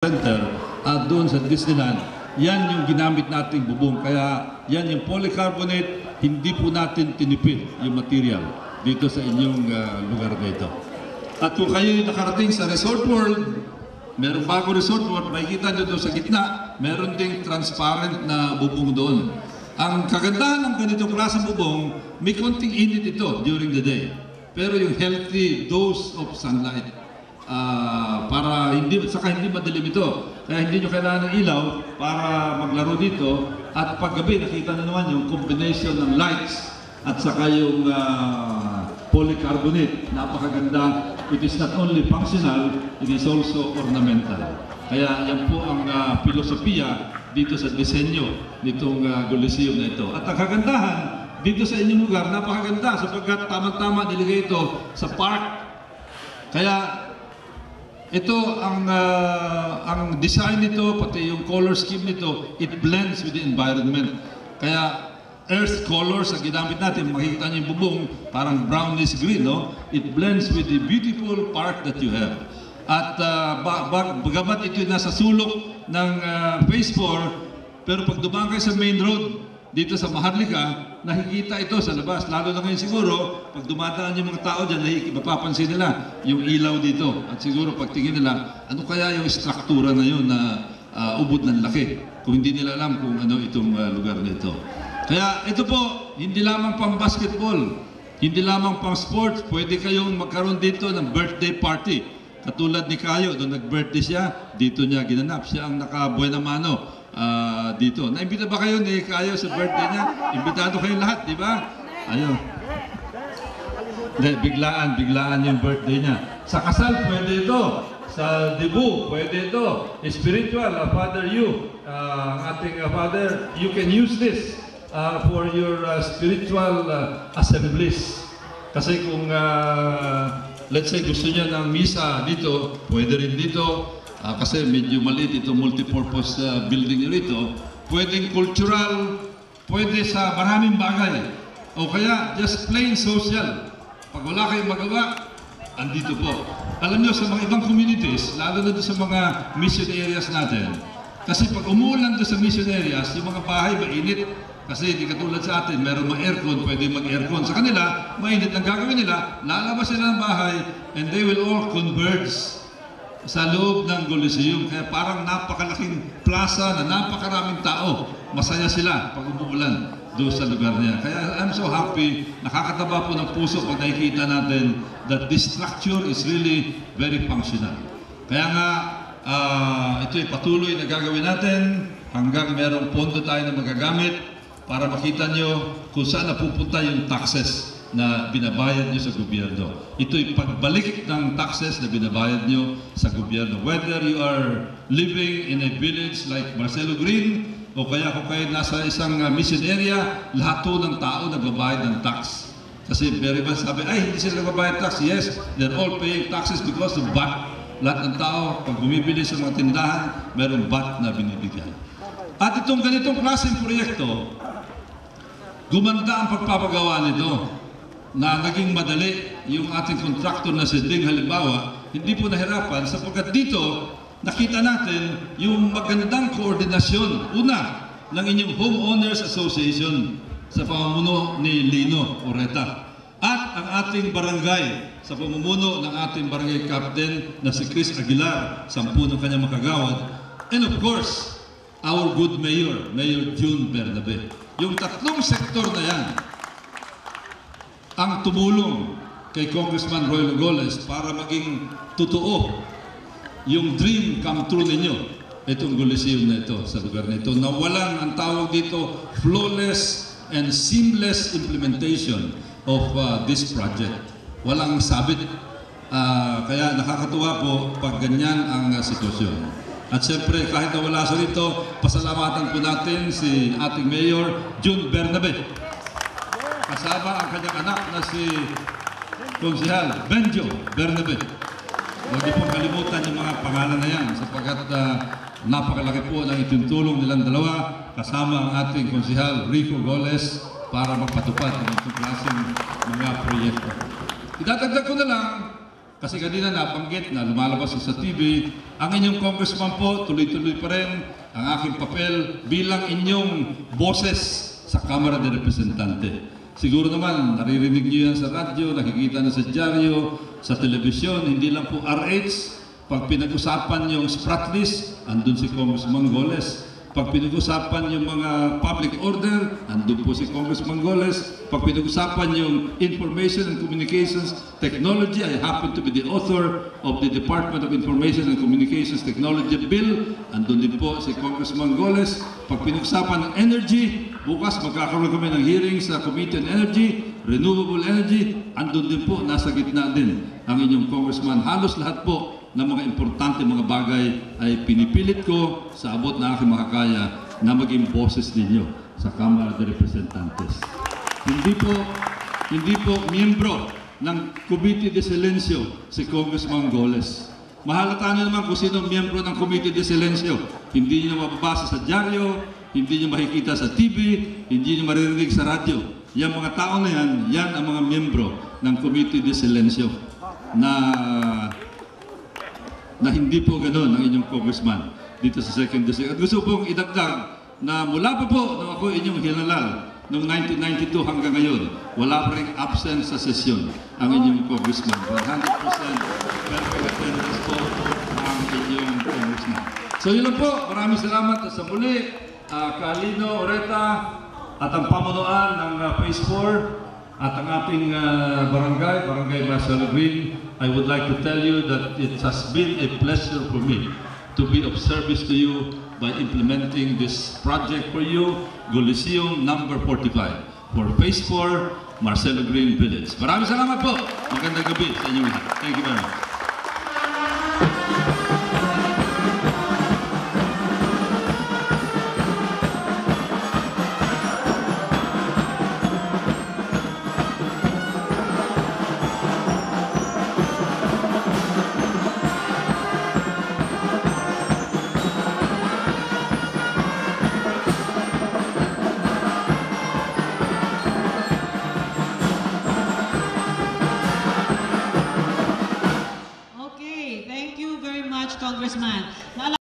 Center at doon sa Disneyland, yan yung ginamit nating bubong. Kaya yan yung polycarbonate, hindi po natin tinipid yung material dito sa inyong lugar na ito. At kung kayo nakarating sa Resort World, meron bago Resort World, makikita nyo doon sa gitna, meron ding transparent na bubong doon. Ang kagandahan ng ganitong klaseng bubong, may konting init ito during the day. Pero yung healthy dose of sunlight, para hindi madilim ito. Kaya hindi nyo kailangan ng ilaw para maglaro dito. At paggabi, nakita na naman yung combination ng lights at saka yung polycarbonate. Napakaganda. It is not only functional, it is also ornamental. Kaya yan po ang filosofiya dito sa disenyo nitong Coliseum na ito. At ang kagandahan dito sa inyong lugar, napakaganda sapagkat tamang-tama nilagay ito sa park. Kaya ito, ang design nito, pati yung color scheme nito, it blends with the environment. Kaya earth colors ang ginamit natin, makikita niyo yung bubong, parang brownish green, no? It blends with the beautiful park that you have. At bagamat ito nasa sulok ng Phase 4, pero pag dumaan kayo sa main road, dito sa Maharlika, nakikita ito sa labas. Lalo na ngayon siguro, pag dumadaan yung mga tao dyan, mapapansin nila yung ilaw dito. At siguro pagtingin nila, ano kaya yung struktura na yun na ubod ng laki? Kung hindi nila alam kung ano itong lugar nito. Kaya ito po, hindi lamang pang basketball, hindi lamang pang sports, pwede kayong magkaroon dito ng birthday party. Katulad ni Kayo, doon nag-birthday siya, dito niya ginanap. Siya ang naka-buena mano. Dito. Naimbita ba kayo ni Kayo sa birthday niya? Imbitado kayo lahat, di ba? Ayun. Biglaan yung birthday niya. Sa kasal, pwede ito. Sa debut, pwede ito. Spiritual, Father Yu, ating Father, you can use this for your spiritual assemblies. Kasi kung, let's say, gusto niya ng misa dito, pwede rin dito. Kasi medyo maliit ito, multipurpose building rito. Pwedeng cultural, pwede sa maraming bagay. O kaya, just plain social. Pag wala kayong magawa, andito po. Alam nyo, sa mga ibang communities, lalo na doon sa mga mission areas natin, kasi pag umuulan doon sa mission areas, yung mga bahay mainit. Kasi di katulad sa atin, meron mga aircon, pwede mag-aircon. Sa kanila, mainit. Ang gagawin nila, lalabas sila ng bahay, and they will all converge sa loob ng Coliseum. Kaya parang napakalaking plaza na napakaraming tao. Masaya sila pag umuulan doon sa lugar niya. Kaya I'm so happy, nakakataba po ng puso pag nakikita natin that this structure is really very functional. Kaya nga, ito'y patuloy na gagawin natin hanggang merong pondo tayo na magagamit para makita nyo kung saan napupunta yung taxes na binabayad nyo sa gobyerno. Ito'y pagbalik ng taxes na binabayad nyo sa gobyerno. Whether you are living in a village like Marcelo Green, o kaya kung kayo nasa isang mission area, lahat po ng tao nagbabayad ng tax. Kasi very much sabi, ay hindi sila nagbabayad tax. Yes, they're all paying taxes because of VAT. Lahat ng tao, pag bumibili sa mga tindahan, merong VAT na binibigyan. At itong ganitong klaseng proyekto, gumanda ang pagpapagawa nito, na naging madali yung ating contractor na si Ding halimbawa, hindi po nahirapan sapagkat dito nakita natin yung magandang koordinasyon, una, ng inyong Homeowners Association sa pamumuno ni Lino Oreta at ang ating barangay sa pamumuno ng ating barangay captain na si Chris Aguilar, 10 ng kanyang makagawad, and of course, our good mayor, Mayor June Bernabe. Yung tatlong sektor na yan ang tumulong kay Congressman Roy Lagoles para maging totoo yung dream come true ninyo, itong Coliseum na ito sa lugar na ito, na walang ang tawag dito flawless and seamless implementation of this project. Walang sabit. Kaya nakakatuwa po pag ganyan ang sitwasyon. At siyempre, kahit na wala sa rito, pasalamatan po natin si ating Mayor June Bernabe. Kasama ang kanyang anak na si Konsehal Benjo Bernabe. Huwag niyo pong kalimutan yung mga pangalan na yan sapagkat napakalaki po ng itutulong nilang dalawa kasama ang ating Konsehal Rico Goles para magpatupad ng itong klaseng mga proyekto. Idadagdag ko na lang Kasi kanina nabanggit na lumalabas sa TV, ang inyong congressman po, tuloy-tuloy pa rin ang aking papel bilang inyong boses sa Kamara de Representante. Siguro naman, naririnig niyo yan sa radyo, nakikita na sa dyaryo, sa telebisyon, hindi lang po RH. Pag pinag-usapan yung sprat list, andun si Congressman Goles. Pag pinag-usapan yung mga public order, andun po si Congressman Goles. Pag pinag-usapan yung Information and Communications Technology, I happen to be the author of the Department of Information and Communications Technology Bill, andun din po si Congressman Goles. Pag pinag-usapan ng energy, bukas magkakaroon kami ng hearing sa Committee on Energy, Renewable Energy, andun din po, nasa gitna din ang inyong congressman. Halos lahat po ng mga importante mga bagay ay pinipilit ko sa abot na aking makakaya na maging boses ninyo sa Kamara de Representantes. Hindi po miyembro ng Committee de Silencio si Congressman Goles. Mahalata nyo naman kung sino miyembro ng Committee de Silencio. Hindi nyo mababasa sa dyaryo, hindi nyo makikita sa TV, hindi nyo maririnig sa radyo. Yung mga tao na yan ang mga miyembro ng Committee de Silencio na hindi po ganoon ang inyong congressman dito sa 2nd District. At gusto pong idagdag na mula pa po nung ako inyong hinalal noong 1992 hanggang ngayon, wala pa rin absent sa sesyon ang inyong congressman. 100% perfect attendance po ang inyong congressman. So yun lang po. Maraming salamat sa muli. Kalino Oreta at ang pamunuan ng Phase 4 at ang ating Barangay Marcelo Green. I would like to tell you that it has been a pleasure for me to be of service to you by implementing this project for you, Coliseum number 45 for Phase 4, Marcelo Green Village. Maraming salamat po. Magandang gabi sa inyo lahat. Thank you very much. Thank you very much, Congressman.